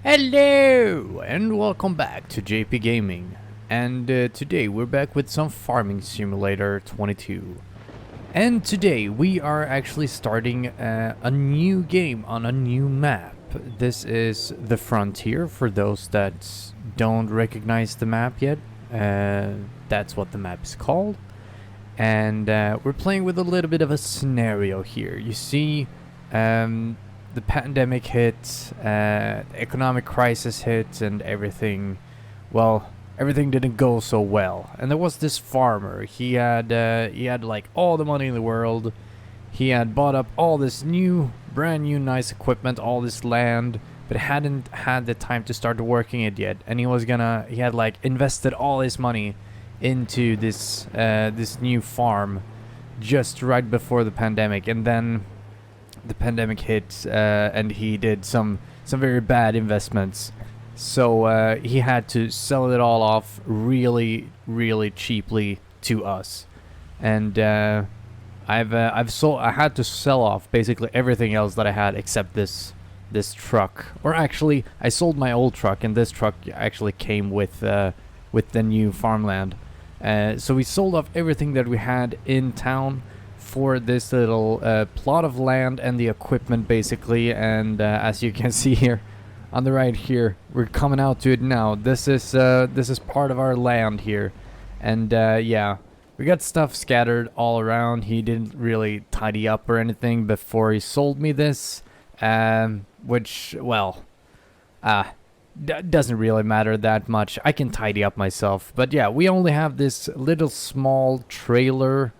Hello and welcome back to JP Gaming. And today we're back with some Farming Simulator 22. And today we are actually starting a new game on a new map. This is The Frontier for those that don't recognize the map yet. That's what the map is called. And we're playing with a little bit of a scenario here. You see, the pandemic hit, the economic crisis hit, and everything, well, everything didn't go so well. And there was this farmer. He had like all the money in the world. He had bought up all this brand new, nice equipment, all this land, but hadn't had the time to start working it yet. And he had like invested all his money into this new farm just right before the pandemic, and then the pandemic hit, and he did some very bad investments. So he had to sell it all off really cheaply to us, and I had to sell off basically everything else that I had except this truck. Or actually, I sold my old truck, and this truck actually came with the new farmland. So we sold off everything that we had in town for this little plot of land and the equipment, basically. And as you can see here on the right here, we're coming out to it now. This is part of our land here, and yeah, we got stuff scattered all around. He didn't really tidy up or anything before he sold me this, which, well, doesn't really matter that much. I can tidy up myself. But yeah, we only have this little small trailer,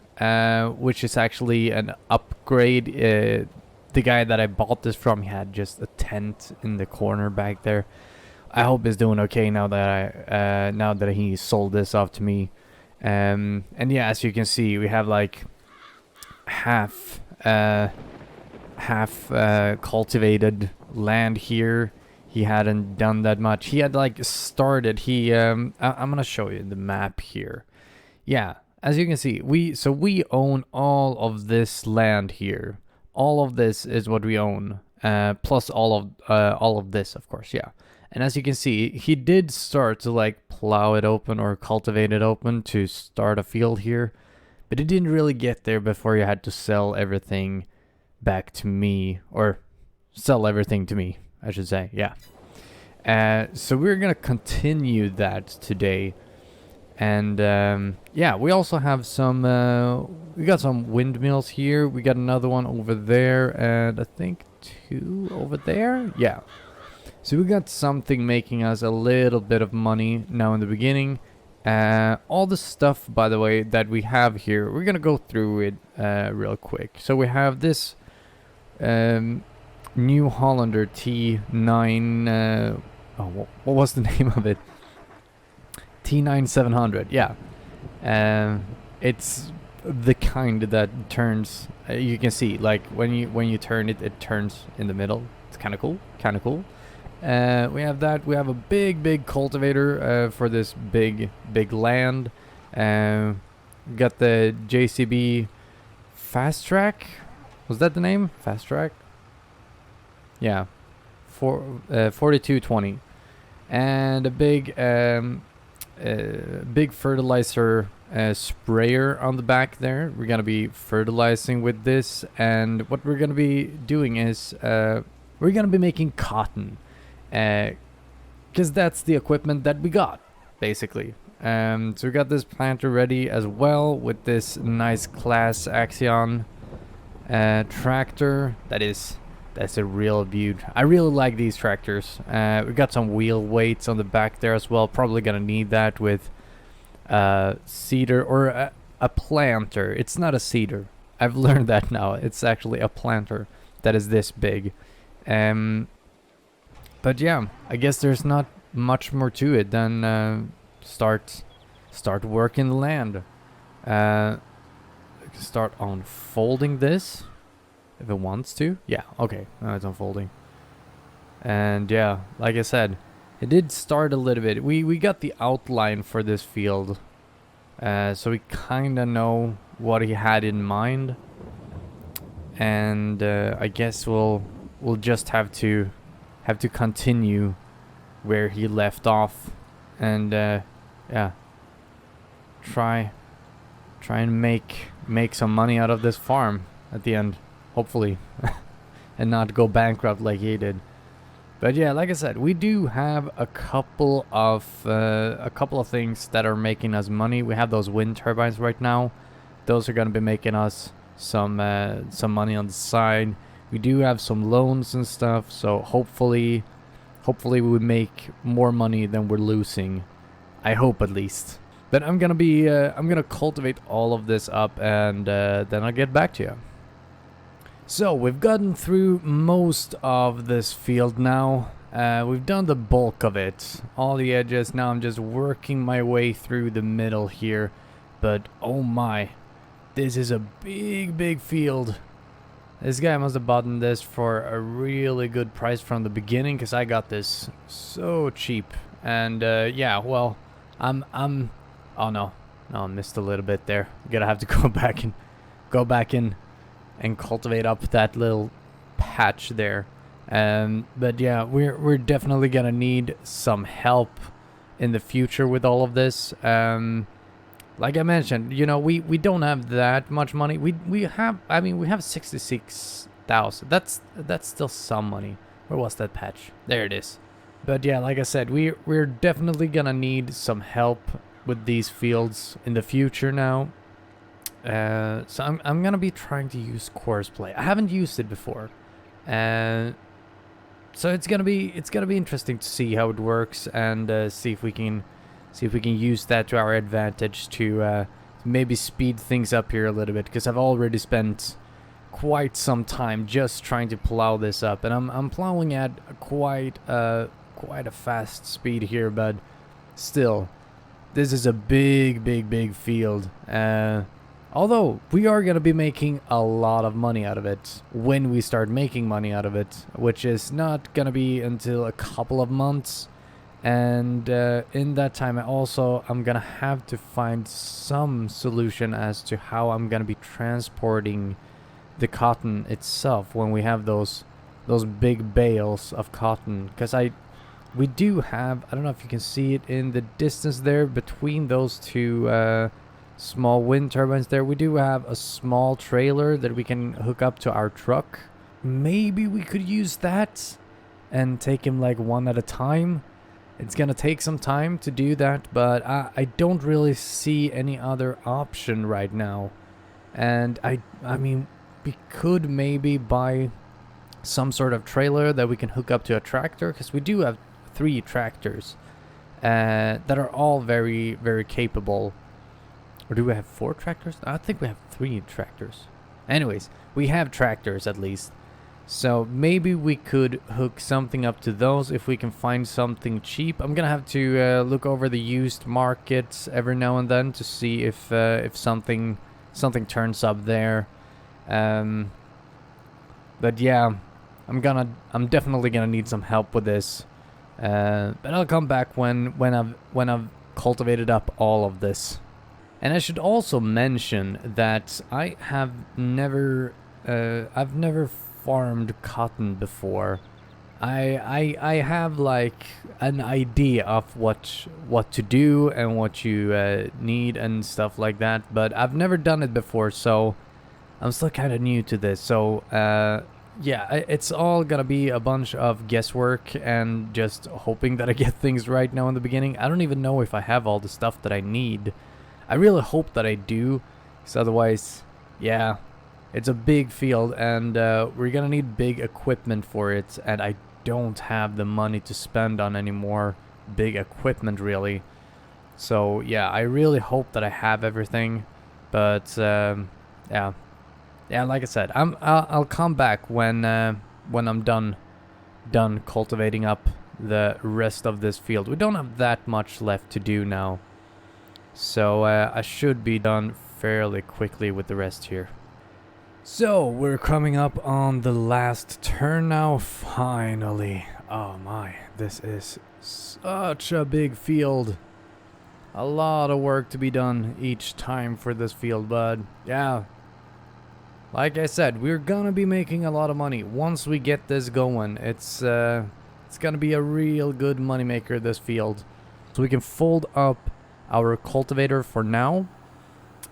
which is actually an upgrade. The guy that I bought this from, he had just a tent in the corner back there. I hope he's doing okay now that he sold this off to me. And yeah, as you can see, we have like half cultivated land here. He hadn't done that much. He had like started. I'm gonna show you the map here. Yeah, as you can see, we own all of this land here. All of this is what we own, plus all of this, of course. Yeah, and as you can see, he did start to like plow it open or cultivate it open to start a field here, but it didn't really get there before you had to sell everything back to me, or sell everything to me, I should say. Yeah. So we're gonna continue that today, and yeah, we also have some. We got some windmills here. We got another one over there, and I think 2 over there. Yeah. So we got something making us a little bit of money now in the beginning. All the stuff, by the way, that we have here, we're gonna go through it real quick. So we have this New Hollander T9. What was the name of it? T9700. Yeah. It's the kind that turns. You can see, like when you turn it, it turns in the middle. It's kind of cool. We have that. We have a big cultivator for this big land. Got the JCB Fast Track. Was that the name? Fast Track. Yeah. 4220. And a big fertilizer sprayer on the back there. We're gonna be fertilizing with this, and what we're gonna be doing is we're gonna be making cotton, because that's the equipment that we got, basically. So we got this planter ready as well with this nice Class Axion tractor. That's a real beaut. I really like these tractors. We got some wheel weights on the back there as well. Probably gonna need that with seeder or a planter. It's not a seeder. I've learned that now. It's actually a planter that is this big. But yeah, I guess there's not much more to it than start working the land. Start unfolding this. If it wants to. Yeah, okay. Now it's unfolding. And yeah, like I said, it did start a little bit. We got the outline for this field. So we kind of know what he had in mind. And I guess we'll just have to continue where he left off, and yeah, try and make some money out of this farm at the end, hopefully, and not go bankrupt like he did. But yeah, like I said, we do have a couple of things that are making us money. We have those wind turbines right now; those are gonna be making us some money on the side. We do have some loans and stuff, so hopefully we make more money than we're losing. I hope, at least. But I'm gonna cultivate all of this up, and then I'll get back to you. So we've gotten through most of this field now. We've done the bulk of it, all the edges. Now I'm just working my way through the middle here. But oh my, this is a big field. This guy must have bought this for a really good price from the beginning, because I got this so cheap. And yeah, well, I'm oh no, I missed a little bit there. Gonna have to go back in and cultivate up that little patch there. But yeah, we're definitely gonna need some help in the future with all of this. Like I mentioned, you know, we don't have that much money. We have 66,000. That's still some money. Where was that patch? There it is. But yeah, like I said, we're definitely gonna need some help with these fields in the future now. So I'm gonna be trying to use course play. I haven't used it before, so it's gonna be interesting to see how it works, and see if we can use that to our advantage to maybe speed things up here a little bit, because I've already spent quite some time just trying to plow this up, and I'm plowing at quite a fast speed here, but still, this is a big field. Although we are going to be making a lot of money out of it when we start making money out of it, which is not going to be until a couple of months. And in that time, I'm going to have to find some solution as to how I'm going to be transporting the cotton itself when we have those big bales of cotton. Because we do have, I don't know if you can see it in the distance there between those two small wind turbines there, we do have a small trailer that we can hook up to our truck. Maybe we could use that and take him like one at a time. It's gonna take some time to do that, but I don't really see any other option right now. And I mean, we could maybe buy some sort of trailer that we can hook up to a tractor, because we do have 3 tractors that are all very capable. Or do we have 4 tractors? I think we have 3 tractors. Anyways, we have tractors at least. So maybe we could hook something up to those if we can find something cheap. I'm gonna have to look over the used markets every now and then to see if something turns up there. But yeah, I'm definitely gonna need some help with this. But I'll come back when I've cultivated up all of this. And I should also mention that I've never farmed cotton before. I have like an idea of what to do and what you need and stuff like that, but I've never done it before, so I'm still kind of new to this. So yeah, it's all gonna be a bunch of guesswork and just hoping that I get things right now in the beginning. I don't even know if I have all the stuff that I need. I really hope that I do, because otherwise, yeah, it's a big field, and we're gonna need big equipment for it, and I don't have the money to spend on any more big equipment, really. So yeah, I really hope that I have everything, but yeah, like I said, I'll come back when I'm done cultivating up the rest of this field. We don't have that much left to do now. So I should be done fairly quickly with the rest here. So we're coming up on the last turn now, finally. Oh my, this is such a big field. A lot of work to be done each time for this field, but yeah. Like I said, we're gonna be making a lot of money once we get this going. It's It's gonna be a real good moneymaker, this field. So we can fold up our cultivator for now.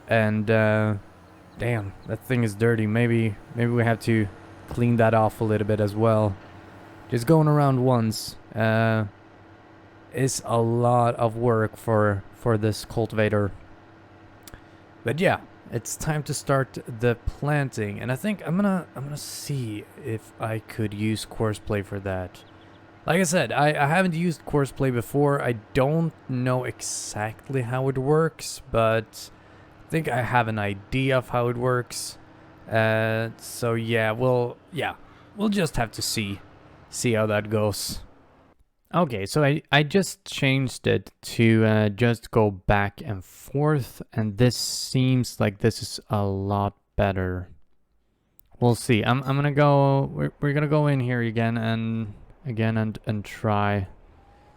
And damn, that thing is dirty. Maybe we have to clean that off a little bit as well. Just going around once is a lot of work for this cultivator. But yeah, it's time to start the planting, and I think I'm gonna see if I could use courseplay for that. Like I said, I haven't used courseplay before. I don't know exactly how it works, but I think I have an idea of how it works. So yeah, we'll just have to see how that goes. Okay, so I just changed it to just go back and forth, and this seems like this is a lot better. We'll see. I'm gonna go. We're gonna go in here again and try.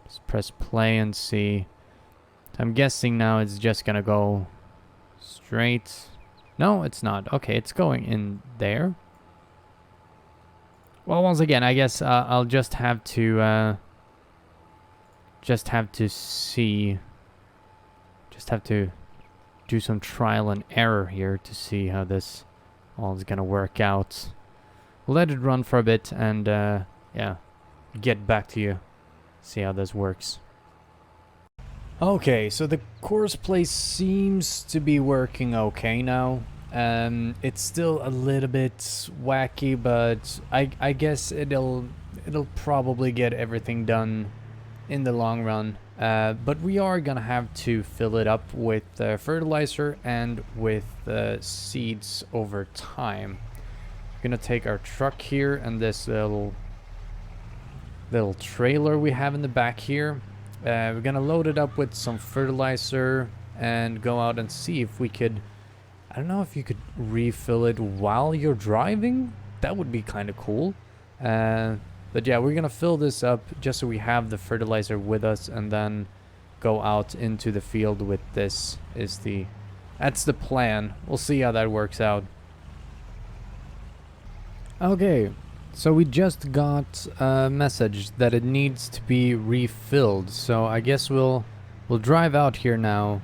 Just press play and see. I'm guessing now it's just gonna go straight. No, it's not. Okay, it's going in there. Well, once again, I guess I'll just have to see. Just have to do some trial and error here to see how this all is gonna work out. We'll let it run for a bit and yeah, get back to you. See how this works. Okay, so the course play seems to be working okay now. It's still a little bit wacky, but I guess it'll probably get everything done in the long run. But we are gonna have to fill it up with fertilizer and with seeds over time. We're gonna take our truck here and this little trailer we have in the back here. We're gonna load it up with some fertilizer and go out and see if we could, I don't know if you could refill it while you're driving. That would be kind of cool. But yeah, we're gonna fill this up just so we have the fertilizer with us, and then go out into the field with this. That's the plan. We'll see how that works out. Okay, so we just got a message that it needs to be refilled. So I guess we'll drive out here now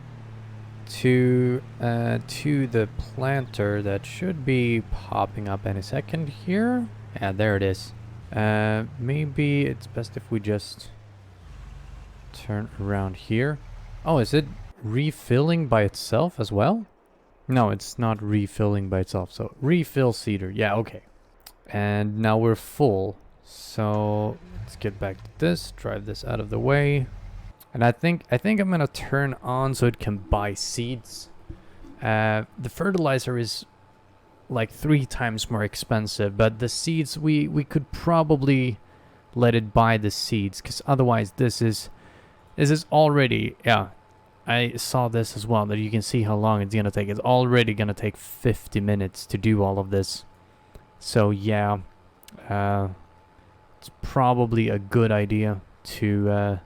to the planter that should be popping up any second here. Yeah, there it is. Maybe it's best if we just turn around here. Oh, is it refilling by itself as well? No, it's not refilling by itself. So refill seeder. Yeah, okay. And now we're full. So let's get back to this. Drive this out of the way. And I think I'm gonna turn on so it can buy seeds. The fertilizer is like 3 times more expensive, but the seeds we could probably let it buy the seeds, because otherwise this is already, yeah, I saw this as well, that you can see how long it's gonna take. It's already gonna take 50 minutes to do all of this. So yeah, it's probably a good idea to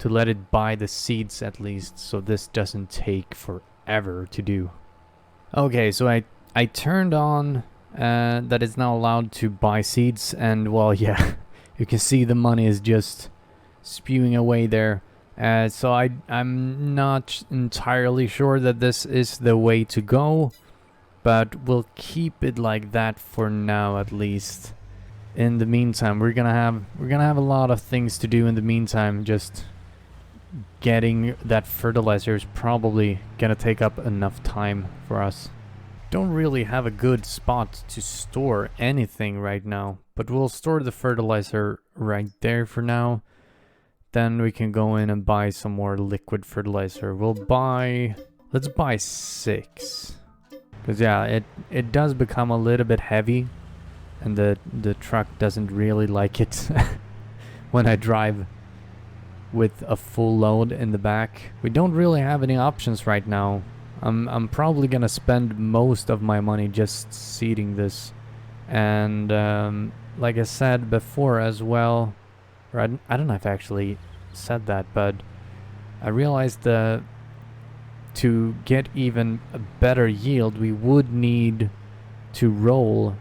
let it buy the seeds at least, so this doesn't take forever to do. Okay, so I turned on that it's now allowed to buy seeds, and well, yeah, you can see the money is just spewing away there. So I'm not entirely sure that this is the way to go, but we'll keep it like that for now at least. In the meantime, we're gonna have a lot of things to do in the meantime. Just getting that fertilizer is probably gonna take up enough time for us. Don't really have a good spot to store anything right now, but we'll store the fertilizer right there for now. Then we can go in and buy some more liquid fertilizer. Let's buy 6. Because yeah, it does become a little bit heavy, and the truck doesn't really like it when I drive with a full load in the back. We don't really have any options right now. I'm probably gonna spend most of my money just seeding this, and like I said before as well, or I don't know if I actually said that, but I realized that to get even a better yield, we would need to roll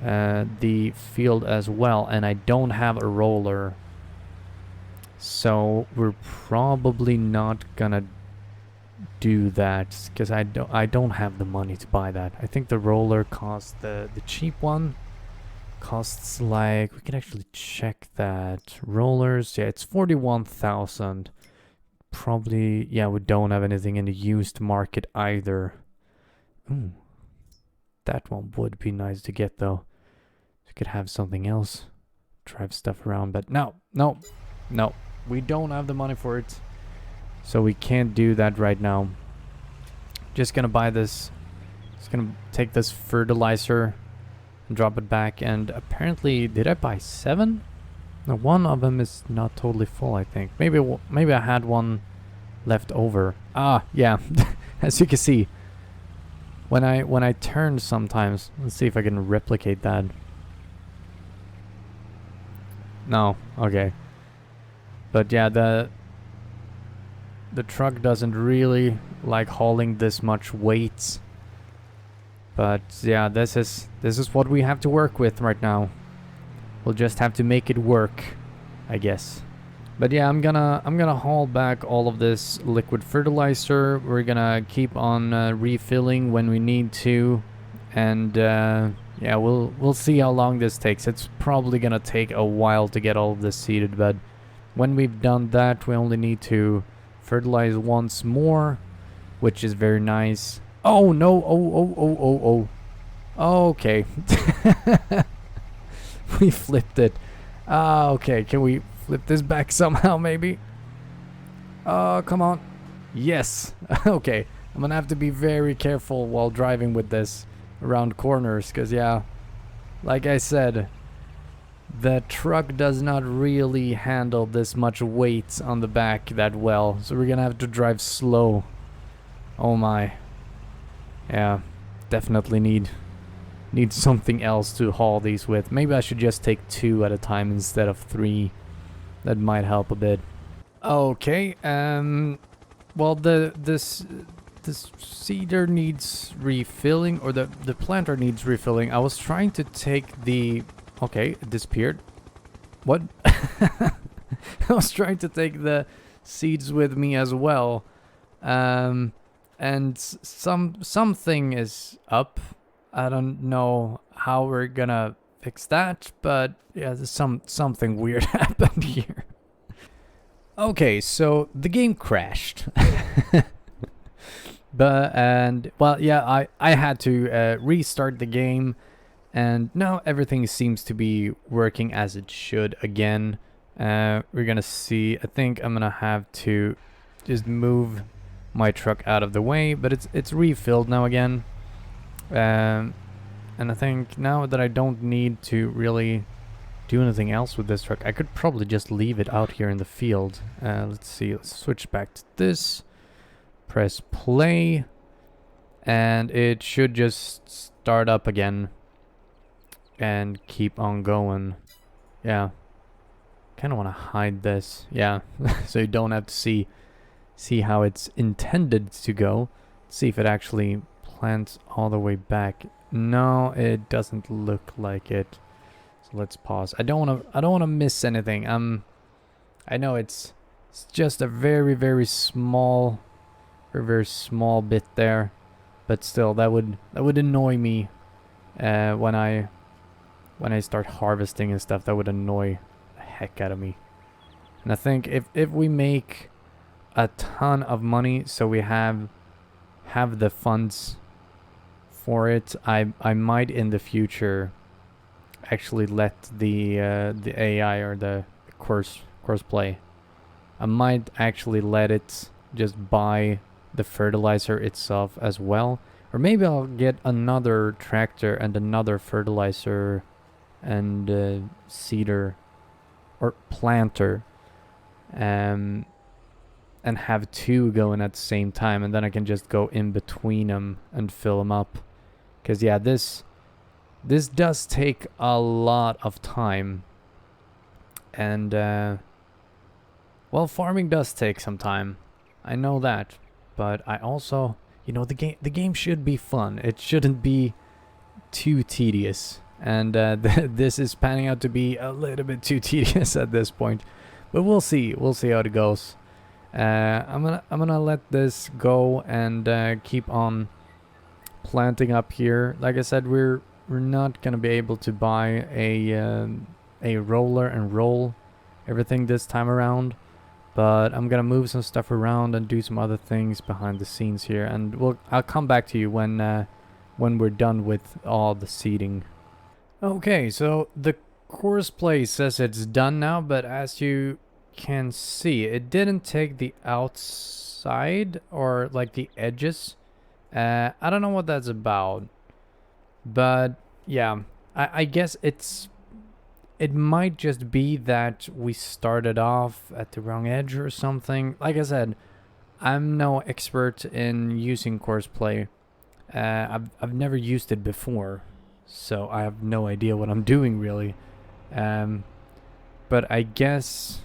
the field as well, and I don't have a roller So we're probably not gonna do that because I don't have the money to buy that. I think the roller costs the cheap one costs like, we can actually check that. Rollers, yeah, it's 41,000. Probably, yeah, we don't have anything in the used market either. Ooh, that one would be nice to get though. We could have something else, drive stuff around, but no, we don't have the money for it, so we can't do that right now. Just gonna buy this. Just gonna take this fertilizer and drop it back. And apparently, did I buy 7? No, one of them is not totally full, I think. Maybe I had one left over. Ah, yeah. As you can see, when I turn sometimes, let's see if I can replicate that. No, okay. But yeah, the truck doesn't really like hauling this much weight. But yeah, this is what we have to work with right now. We'll just have to make it work, I guess. But yeah, I'm gonna haul back all of this liquid fertilizer. We're gonna keep on refilling when we need to, and yeah, we'll see how long this takes. It's probably gonna take a while to get all of this seeded, but when we've done that, we only need to fertilize once more, which is very nice. Oh no! Oh! Okay. We flipped it. Okay, can we flip this back somehow, maybe? Come on. Yes. Okay, I'm gonna have to be very careful while driving with this around corners, because yeah, like I said, the truck does not really handle this much weight on the back that well, so we're gonna have to drive slow. Oh my. Yeah, definitely need something else to haul these with. Maybe I should just take 2 at a time instead of 3. That might help a bit. Okay, well, this seeder needs refilling, or the planter needs refilling. I was trying to take the... Okay, it disappeared. What? I was trying to take the seeds with me as well. And something is up. I don't know how we're gonna fix that, but yeah, there's something weird happened here. Okay, so the game crashed. Well, yeah, I had to restart the game, and now everything seems to be working as it should again. We're gonna see. I think I'm gonna have to just move my truck out of the way, but it's refilled now again. And I think now that I don't need to really do anything else with this truck, I could probably just leave it out here in the field. Let's see, let's switch back to this, press play, and it should just start up again and keep on going. Yeah, kind of want to hide this, yeah, so you don't have to see how it's intended to go. Let's see if it actually plants all the way back. No, it doesn't look like it. So let's pause. I don't want to miss anything. I know it's just a very small bit there, but still that would annoy me when I start harvesting and stuff. That would annoy the heck out of me. And I think if we make a ton of money, so we have the funds for it, I might in the future actually let the AI or the course play. I might actually let it just buy the fertilizer itself as well, or maybe I'll get another tractor and another fertilizer and seeder or planter, and have 2 going at the same time, and then I can just go in between them and fill them up. Because yeah, this does take a lot of time, and well, farming does take some time. I know that, but I also, you know, the game should be fun. It shouldn't be too tedious, and this is panning out to be a little bit too tedious at this point. But we'll see. We'll see how it goes. I'm gonna let this go and keep on planting up here. Like I said, we're not gonna be able to buy a roller and roll everything this time around, but I'm gonna move some stuff around and do some other things behind the scenes here, and I'll come back to you when we're done with all the seeding. Okay, so the course play says it's done now, but as you can see, it didn't take the outside or like the edges. I don't know what that's about, but yeah, I guess it might just be that we started off at the wrong edge or something. Like I said, I'm no expert in using courseplay. I've never used it before, so I have no idea what I'm doing really. But I guess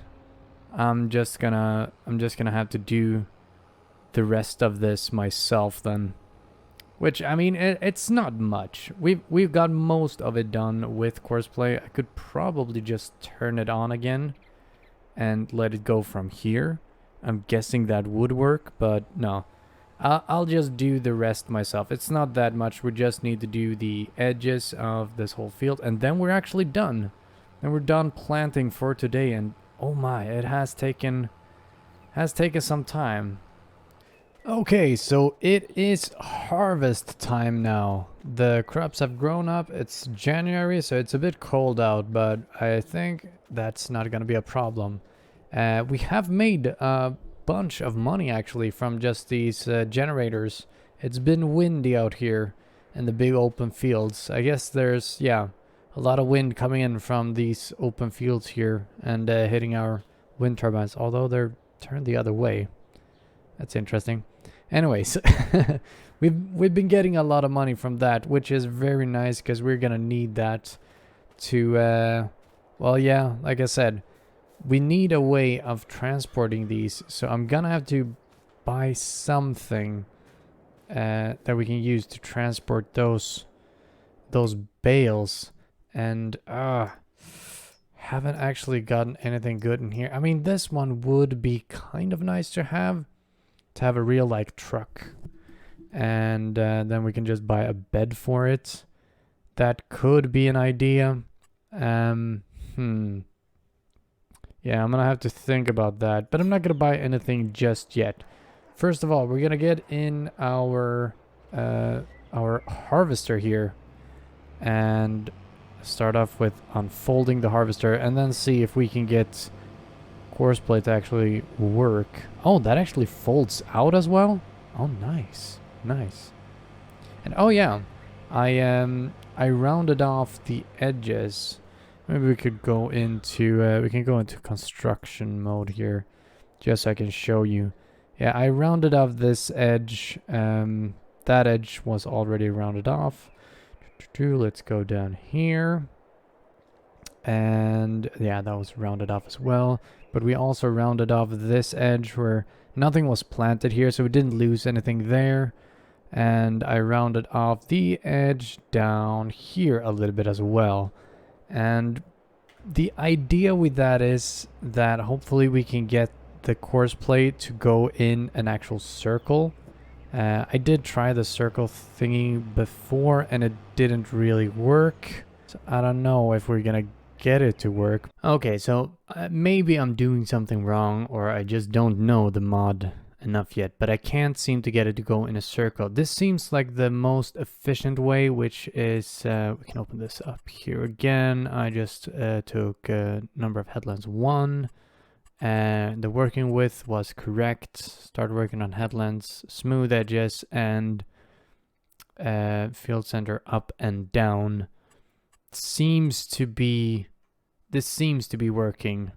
I'm just gonna have to do the rest of this myself then. Which, I mean, it's not much. We've got most of it done with courseplay. I could probably just turn it on again and let it go from here. I'm guessing that would work, but no. I'll just do the rest myself. It's not that much. We just need to do the edges of this whole field, and then we're actually done. Then we're done planting for today, and oh my, it has taken some time. Okay, so it is harvest time now. The crops have grown up. It's January, so it's a bit cold out, but I think that's not gonna be a problem. We have made a bunch of money actually from just these generators. It's been windy out here in the big open fields. I guess there's, yeah, a lot of wind coming in from these open fields here and hitting our wind turbines, although they're turned the other way. That's interesting. Anyways, we've been getting a lot of money from that, which is very nice because we're gonna need that to well, yeah, like I said, we need a way of transporting these, so I'm gonna have to buy something that we can use to transport those bales, and haven't actually gotten anything good in here. I mean, this one would be kind of nice to have a real like truck, and then we can just buy a bed for it. That could be an idea. Yeah, I'm gonna have to think about that, but I'm not gonna buy anything just yet. First of all, we're gonna get in our harvester here and start off with unfolding the harvester, and then see if we can get courseplay to actually work. Oh, that actually folds out as well. Oh, nice, nice. And oh yeah, I rounded off the edges. Maybe we could go into we can go into construction mode here, just so I can show you. Yeah, I rounded off this edge. That edge was already rounded off. Let's go down here, and yeah, that was rounded off as well. But we also rounded off this edge where nothing was planted here, so we didn't lose anything there. And I rounded off the edge down here a little bit as well. And the idea with that is that hopefully we can get the courseplay to go in an actual circle. I did try the circle thingy before and it didn't really work. So I don't know if we're gonna get it to work. Okay, so maybe I'm doing something wrong, or I just don't know the mod enough yet, but I can't seem to get it to go in a circle. This seems like the most efficient way, which is we can open this up here again. I just took number of headlands 1, and the working width was correct. Start working on headlands, smooth edges, and field center up and down. This seems to be working.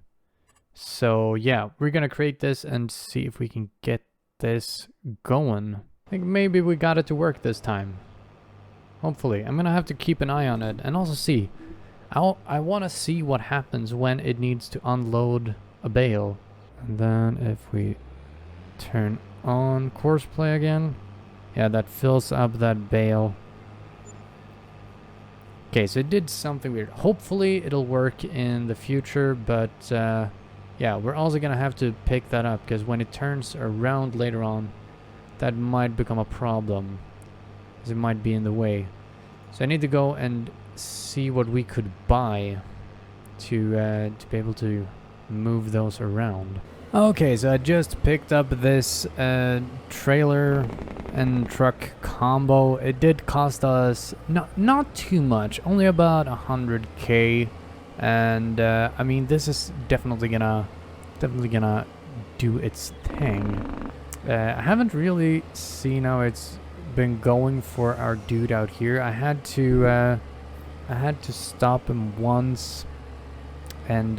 So yeah, we're gonna create this and see if we can get this going. I think maybe we got it to work this time. Hopefully. I'm gonna have to keep an eye on it and also see. I want to see what happens when it needs to unload a bale. And then if we turn on courseplay again, yeah, that fills up that bale. Okay, so it did something weird. Hopefully it'll work in the future, but yeah, we're also gonna have to pick that up, because when it turns around later on, that might become a problem, because it might be in the way. So I need to go and see what we could buy to be able to move those around. Okay, so I just picked up this trailer and truck combo. It did cost us not too much, only about 100k, and I mean, this is definitely gonna do its thing. I haven't really seen how it's been going for our dude out here. I had to stop him once and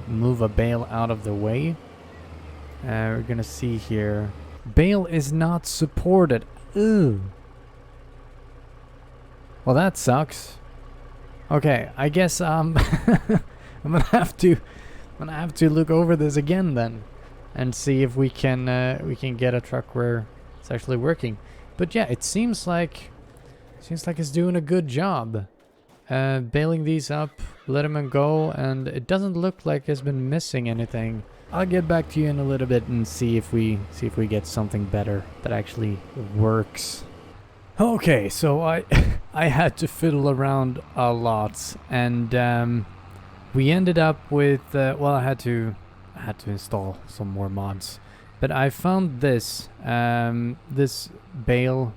move a bale out of the way. We're gonna see here. Bale is not supported. Ooh. Well, that sucks. Okay, I guess I'm gonna have to look over this again then, and see if we can get a truck where it's actually working. But yeah, it seems like it's doing a good job. Baling these up, let them go, and it doesn't look like it's been missing anything. I'll get back to you in a little bit and see if we get something better that actually works. Okay, so I had to fiddle around a lot, and we ended up with well, I had to install some more mods, but I found this this bale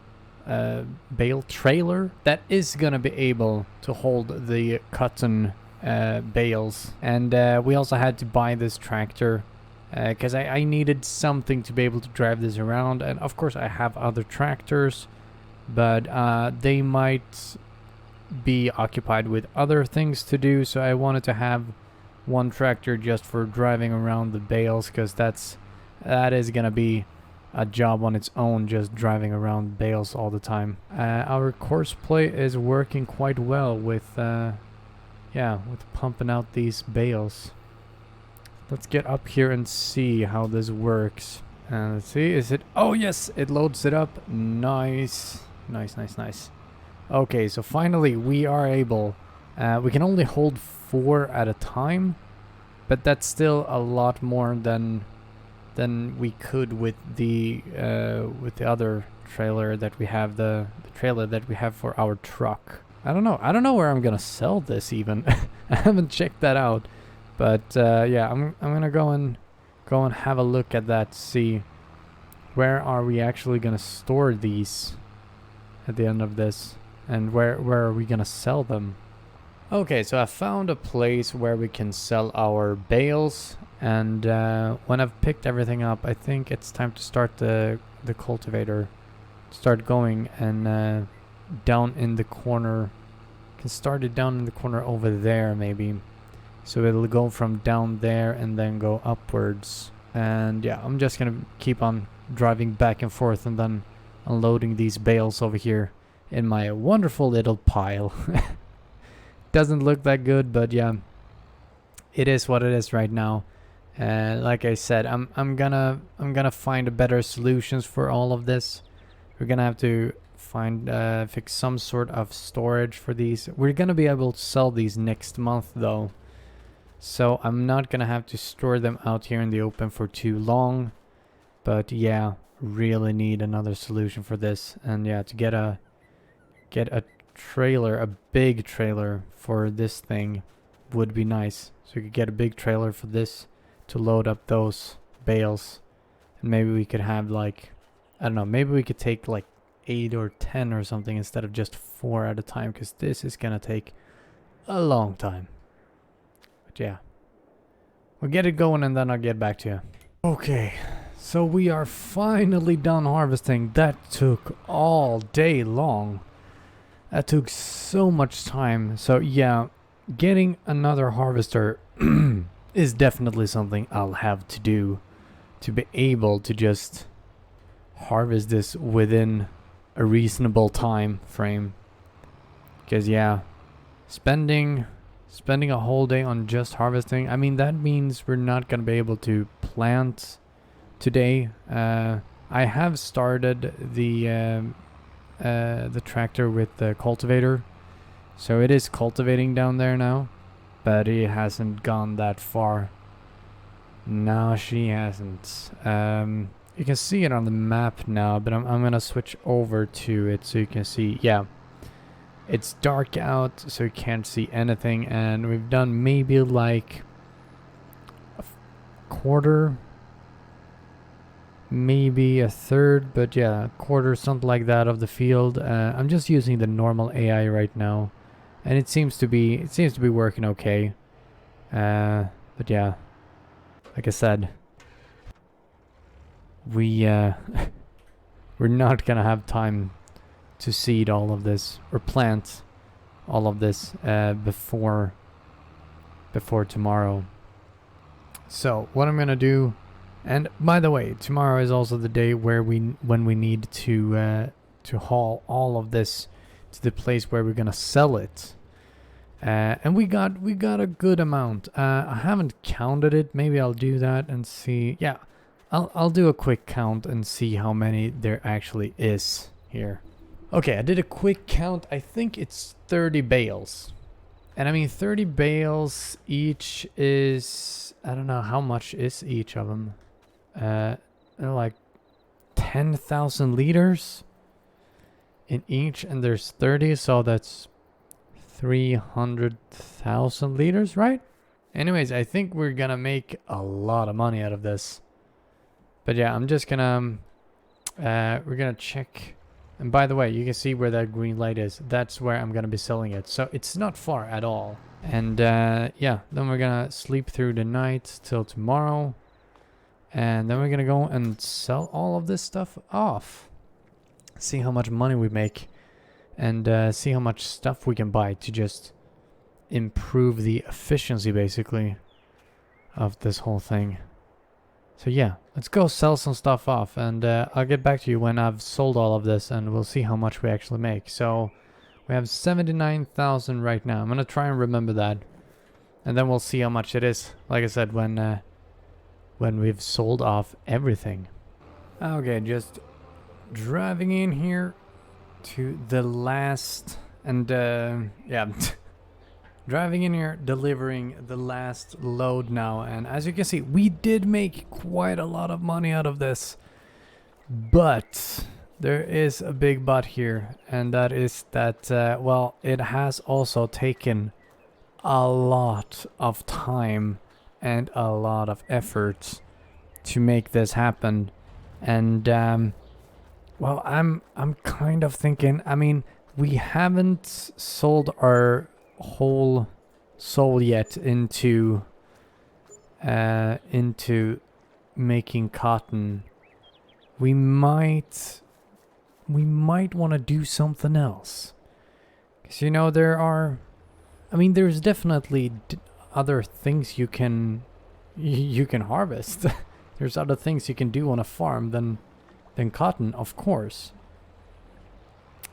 trailer that is gonna be able to hold the cotton bales, and we also had to buy this tractor because I needed something to be able to drive this around, and of course I have other tractors, but they might be occupied with other things to do, so I wanted to have one tractor just for driving around the bales, because that is gonna be a job on its own, just driving around bales all the time. Our course play is working quite well with with pumping out these bales. Let's get up here and see how this works. Let's see, is it, oh yes, it loads it up. Nice. Okay, so finally we are able, we can only hold 4 at a time, but that's still a lot more than we could with the other trailer that we have, the trailer that we have for our truck. I don't know where I'm gonna sell this even. I haven't checked that out, but yeah, I'm gonna go and have a look at that, see where are we actually gonna store these at the end of this, and where are we gonna sell them. Okay, so I found a place where we can sell our bales, and when I've picked everything up, I think it's time to start the cultivator, start going, and down in the corner, can start it down in the corner over there maybe, so it'll go from down there and then go upwards. And yeah, I'm just gonna keep on driving back and forth and then unloading these bales over here in my wonderful little pile. Doesn't look that good, but yeah, it is what it is right now. Like I said, I'm gonna find better solutions for all of this. We're gonna have to fix some sort of storage for these. We're gonna be able to sell these next month though, so I'm not gonna have to store them out here in the open for too long. But yeah, really need another solution for this, and yeah, to get a trailer, a big trailer for this thing would be nice. So we could get a big trailer for this to load up those bales, and maybe we could have, like, I don't know, maybe we could take like 8 or 10 or something instead of just 4 at a time, because this is gonna take a long time. But yeah, we'll get it going and then I'll get back to you. Okay, so we are finally done harvesting. That took all day long. That took so much time. So yeah, getting another harvester is definitely something I'll have to do to be able to just harvest this within a reasonable time frame. Because yeah, spending a whole day on just harvesting, I mean, that means we're not gonna be able to plant today. I have started the tractor with the cultivator, so it is cultivating down there now, but it hasn't gone that far. No, she hasn't. You can see it on the map now, but I'm gonna switch over to it so you can see. Yeah, it's dark out, so you can't see anything, and we've done maybe like a quarter, maybe a third, but yeah, a quarter, something like that of the field. I'm just using the normal AI right now, and it seems to be working okay. But yeah, like I said, we we're not gonna have time to seed all of this or plant all of this before tomorrow. So what I'm gonna do, and by the way, tomorrow is also the day where when we need to haul all of this to the place where we're gonna sell it. And we got a good amount. I haven't counted it. Maybe I'll do that and see. Yeah, I'll do a quick count and see how many there actually is here. Okay, I did a quick count. I think it's 30 bales. And I mean 30 bales each is, I don't know how much is each of them. They're like 10,000 liters in each, and there's 30, so that's 300,000 liters, right? Anyways, I think we're gonna make a lot of money out of this. But yeah, I'm just gonna we're gonna check. And by the way, you can see where that green light is. That's where I'm gonna be selling it. So it's not far at all. And yeah, then we're gonna sleep through the night till tomorrow. And then we're gonna go and sell all of this stuff off. See how much money we make. And see how much stuff we can buy to just improve the efficiency, basically, of this whole thing. So yeah, let's go sell some stuff off, and I'll get back to you when I've sold all of this, and we'll see how much we actually make. So we have 79,000 right now. I'm gonna try and remember that, and then we'll see how much it is. Like I said, when we've sold off everything. Okay, just driving in here to the last, and yeah, driving in here, delivering the last load now, and as you can see, we did make quite a lot of money out of this, but there is a big but here, and that is that well, it has also taken a lot of time and a lot of effort to make this happen. And well, I'm kind of thinking, I mean, we haven't sold our whole soul yet into making cotton. We might want to do something else. 'Cause you know, there's definitely other things you can harvest. There's other things you can do on a farm than cotton, of course.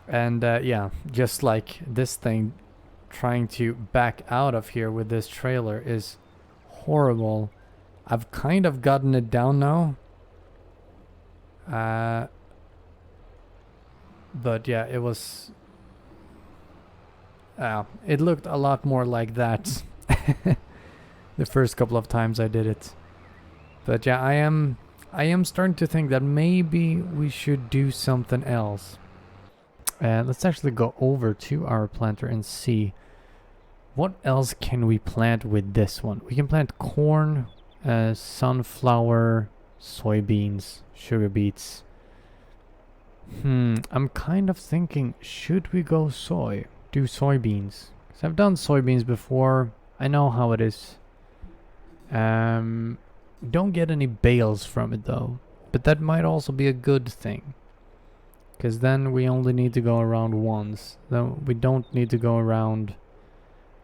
And yeah, just like this thing trying to back out of here with this trailer is horrible. I've kind of gotten it down now. But yeah, it was it looked a lot more like that the first couple of times I did it. But yeah, I am starting to think that maybe we should do something else. Let's actually go over to our planter and see what else can we plant with this one. We can plant corn, sunflower, soybeans, sugar beets. I'm kind of thinking, should we go do soybeans? Because I've done soybeans before. I know how it is. Don't get any bales from it though, but that might also be a good thing, because then we only need to go around once. Then we don't need to go around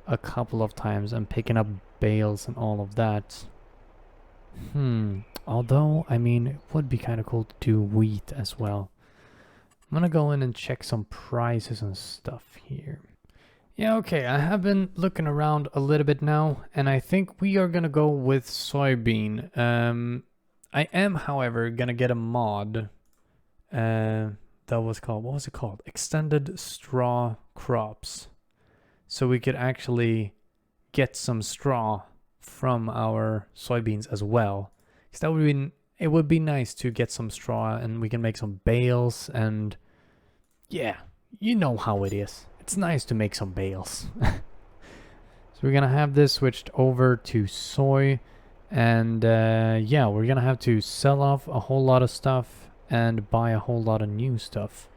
a couple of times and picking up bales and all of that. Although, I mean, it would be kind of cool to do wheat as well. I'm gonna go in and check some prices and stuff here. Yeah, okay, I have been looking around a little bit now, and I think we are gonna go with soybean. I am, however, gonna get a mod that was called, what was it called? Extended straw crops. So we could actually get some straw from our soybeans as well. Because that would be, it would be nice to get some straw and we can make some bales and yeah, you know how it is. It's nice to make some bales. So we're gonna have this switched over to soy and yeah, we're gonna have to sell off a whole lot of stuff and buy a whole lot of new stuff.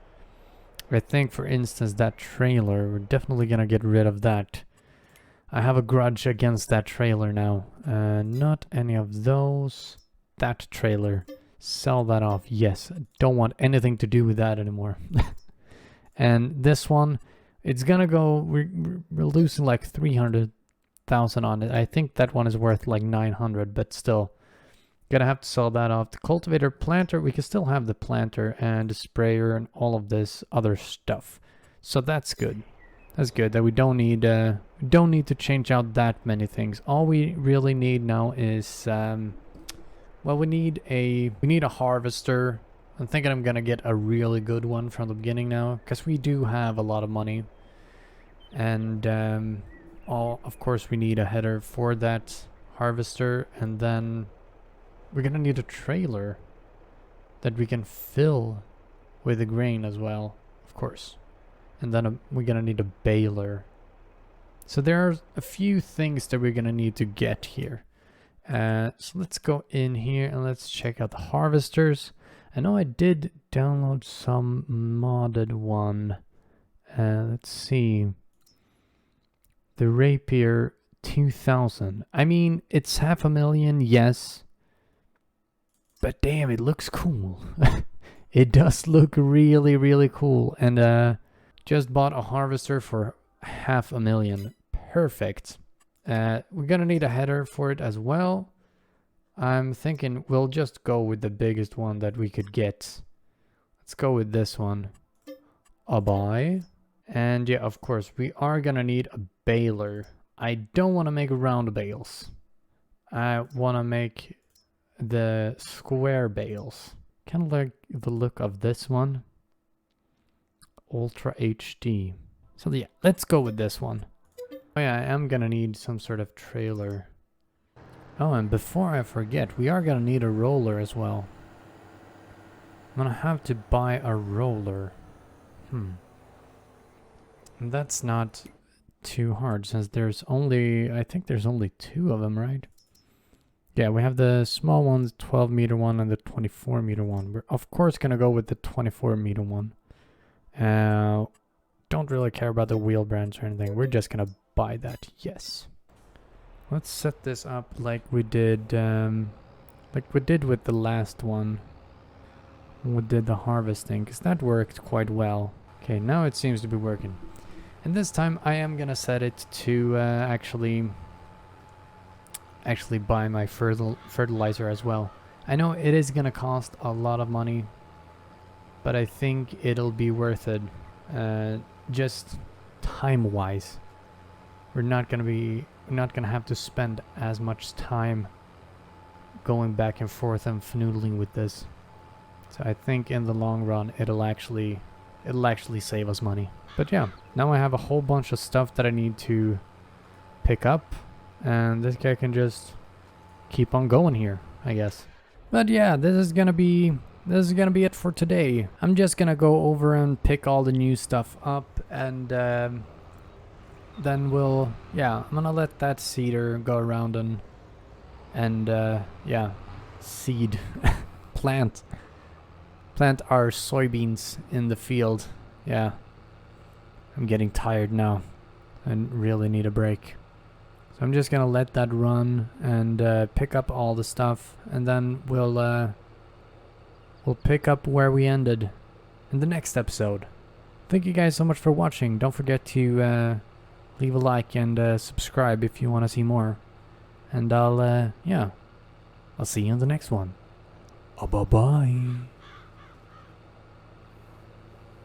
I think, for instance, that trailer, we're definitely gonna get rid of that. I have a grudge against that trailer now. Not any of those. That trailer. Sell that off. Yes, don't want anything to do with that anymore. And this one, it's gonna go, we're losing like 300,000 on it. I think that one is worth like 900, but still. Gonna have to sell that off. The cultivator planter, we can still have the planter and the sprayer and all of this other stuff. So that's good. That's good that we don't need to change out that many things. All we really need now is well, we need a harvester. I'm thinking I'm gonna get a really good one from the beginning now, because we do have a lot of money. And of course we need a header for that harvester, and then we're gonna need a trailer that we can fill with the grain as well, of course. And then we're gonna need a baler. So there are a few things that we're gonna need to get here. So let's go in here and let's check out the harvesters. I know I did download some modded one. Let's see. The Rapier 2000. I mean, it's 500,000, yes. But damn, it looks cool. It does look really, really cool. And just bought a harvester for 500,000. Perfect. We're gonna need a header for it as well. I'm thinking we'll just go with the biggest one that we could get. Let's go with this one. A buy. And yeah, of course, we are gonna need a baler. I don't want to make round bales. I want to make the square bales. Kind of like the look of this one. Ultra HD. So yeah, let's go with this one. Oh yeah, I am gonna need some sort of trailer. Oh, and before I forget, we are gonna need a roller as well. I'm gonna have to buy a roller. And that's not too hard, since there's only, I think there's only 2 of them, right? Yeah, we have the small ones, 12 meter one and the 24 meter one. We're of course gonna go with the 24 meter one. Don't really care about the wheel branch or anything. We're just gonna buy that, yes. Let's set this up like we did with the last one. We did the harvesting, because that worked quite well. Okay, now it seems to be working. And this time I am gonna set it to actually buy my fertilizer as well. I know it is gonna cost a lot of money, but I think it'll be worth it. Just time-wise, we're not gonna have to spend as much time going back and forth and fanoodling with this. So I think in the long run it'll actually save us money. But yeah, now I have a whole bunch of stuff that I need to pick up, and this guy can just keep on going here, I guess. But yeah, this is gonna be it for today. I'm just gonna go over and pick all the new stuff up, and then I'm gonna let that seeder go around and yeah, seed plant our soybeans in the field. Yeah, I'm getting tired now and really need a break. So I'm just gonna let that run and pick up all the stuff, and then we'll pick up where we ended in the next episode. Thank you guys so much for watching. Don't forget to leave a like and subscribe if you want to see more. And I'll see you in the next one. Bye-bye.